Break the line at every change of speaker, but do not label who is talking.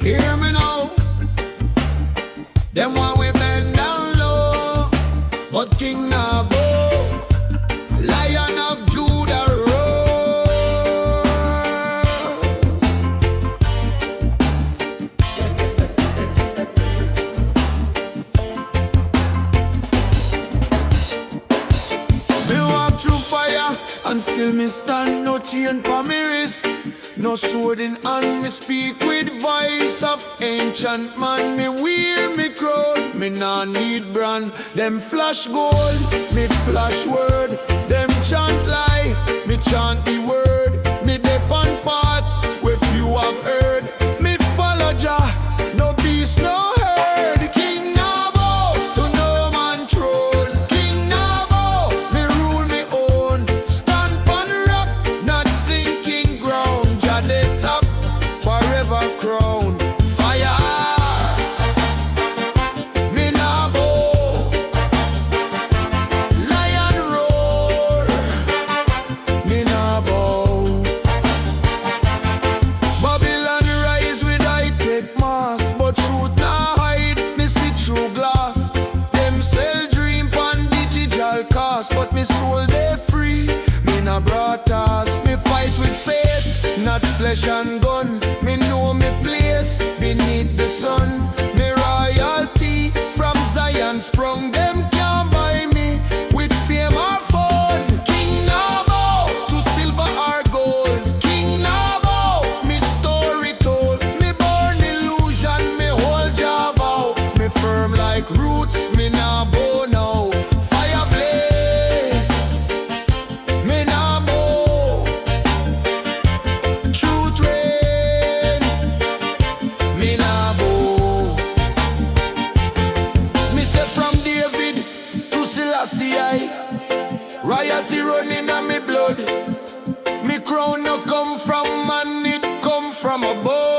Hear me now. Them want we bend down low, but King Nabo, Lion of Judah roar. Me walk through fire and still me stand, no chain for me wrist, no sword in hand. Me speak with voice of ancient man. Me wear me crown, me nah need brand. Them flash gold, me flash word. Them chant lie, me chant the word. Me dep on path where few have heard. Me follow Jah, no beast, no herd. King Nabo, to no man throne. King Nabo, me rule me own. Stand on rock, not sinking ground. Jah the top, forever crown. Fire, me Nabo, lion roar, me Nabo. Babylon rise with high-tech mass, but truth nah hide, me see through glass. Them sell dream pan digital cost, but me soul they free. Me nah broadcast, me fight with faith, not flesh and gun. Me know me place beneath the sun. Me royalty from Zion sprung. Them can't buy me with fame or fun. King Nabo, to silver or gold. King Nabo, me story told. Me born illusion, me hold Jah vow. Me firm like roots, me Nabo now. Fire blaze, me Nabo. Truth reign, me Nabo. Me say from David to Selassie, royalty running on me blood. Me crown no come from man, it come from above.